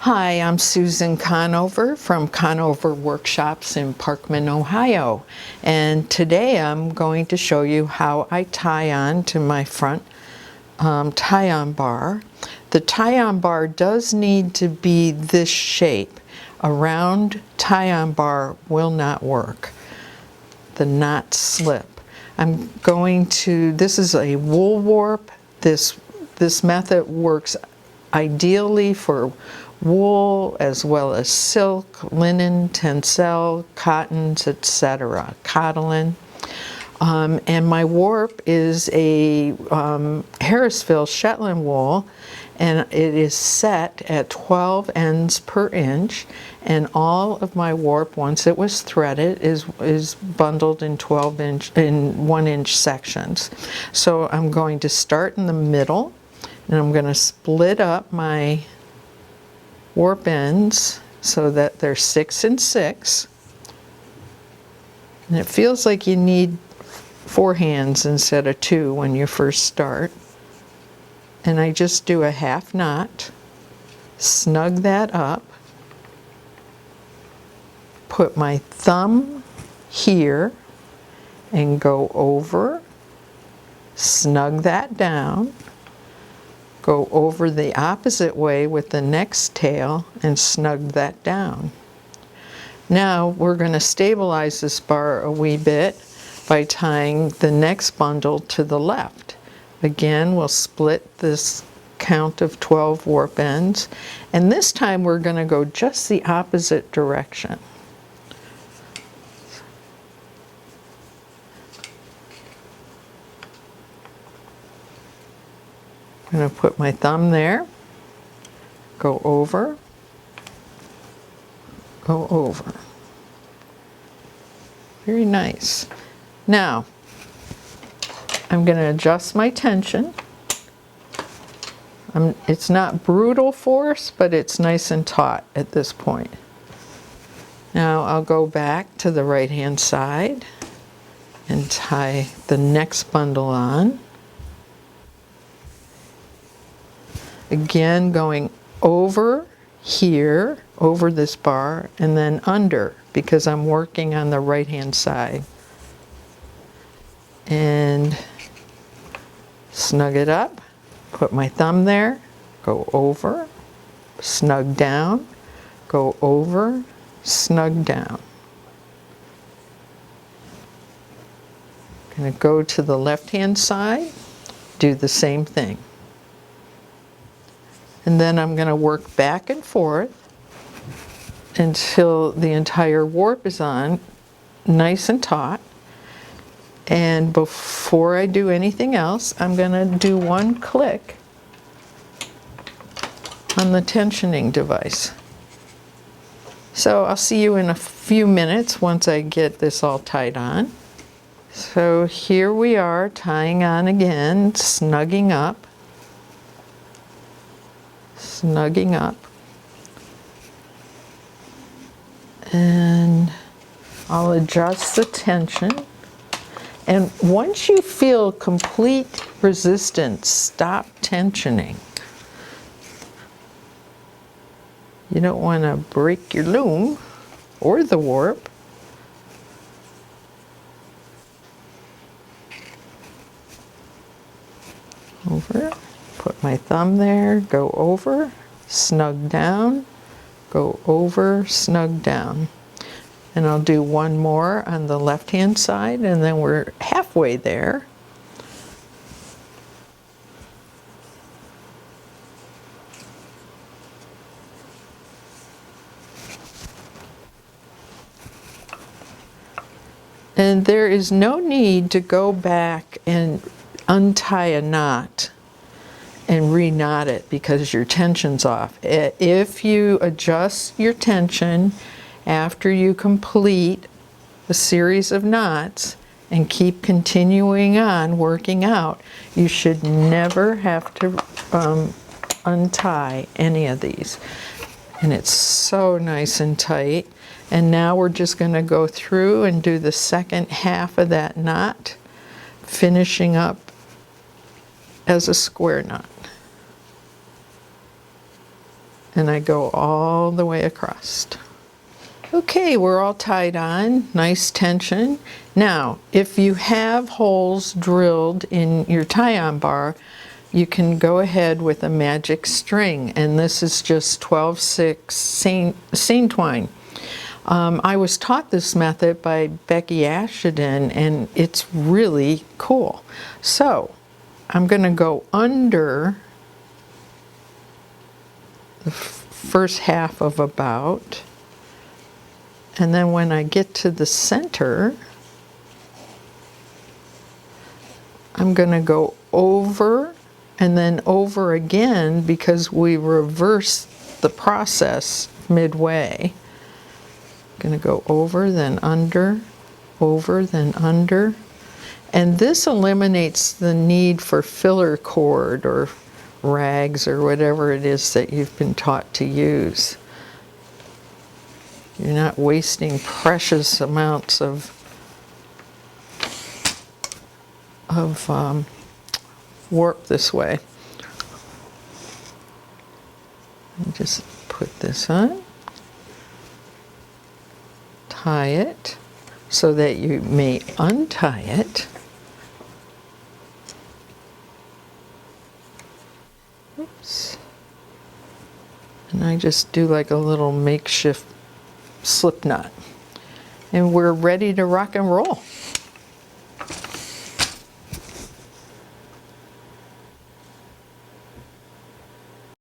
Hi, I'm Susan Conover from Conover Workshops in Parkman, Ohio. And today I'm going to show you how I tie on to my front tie-on bar. The tie-on bar does need to be this shape. A round tie-on bar will not work. The knots slip. This is a wool warp. This method works ideally for wool as well as silk, linen, tencel, cottons, etc., cotton. And my warp is a Harrisville Shetland wool, and it is set at 12 ends per inch, and all of my warp, once it was threaded, is bundled in 1-inch sections. So I'm going to start in the middle, and I'm going to split up my warp ends so that they're 6 and 6. And it feels like you need 4 hands instead of 2 when you first start. And I just do a half knot, snug that up, put my thumb here and go over, snug that down, go over the opposite way with the next tail and snug that down. Now we're going to stabilize this bar a wee bit by tying the next bundle to the left. Again, we'll split this count of 12 warp ends, and this time we're going to go just the opposite direction. I'm going to put my thumb there, go over, go over. Very nice. Now, I'm going to adjust my tension. It's not brutal force, but it's nice and taut at this point. Now I'll go back to the right-hand side and tie the next bundle on. Again, going over here, over this bar, and then under, because I'm working on the right-hand side. And snug it up, put my thumb there, go over, snug down, go over, snug down. I'm going to go to the left-hand side, do the same thing. And then I'm going to work back and forth until the entire warp is on, nice and taut. And before I do anything else, I'm going to do one click on the tensioning device. So I'll see you in a few minutes once I get this all tied on. So here we are tying on again, snugging up. Snugging up, and I'll adjust the tension, and once you feel complete resistance, stop tensioning. You don't want to break your loom or the warp. Over. Put my thumb there, go over, snug down, go over, snug down. And I'll do one more on the left-hand side, and then we're halfway there. And there is no need to go back and untie a knot and re-knot it because your tension's off. If you adjust your tension after you complete a series of knots and keep continuing on working out, you should never have to untie any of these. And it's so nice and tight. And now we're just going to go through and do the second half of that knot, finishing up as a square knot. and I go all the way across. Okay, we're all tied on, nice tension. Now, if you have holes drilled in your tie-on bar, you can go ahead with a magic string, and this is just 12/6 seine twine. I was taught this method by Becky Ashenden, and it's really cool. So, I'm going to go under the first half of a bout, and then when I get to the center, I'm going to go over and then over again, because we reverse the process midway. I'm going to go over, then under, over, then under. And this eliminates the need for filler cord or rags or whatever it is that you've been taught to use. You're not wasting precious amounts of warp this way. And just put this on, tie it so that you may untie it. Oops. And I just do like a little makeshift slip knot. And we're ready to rock and roll.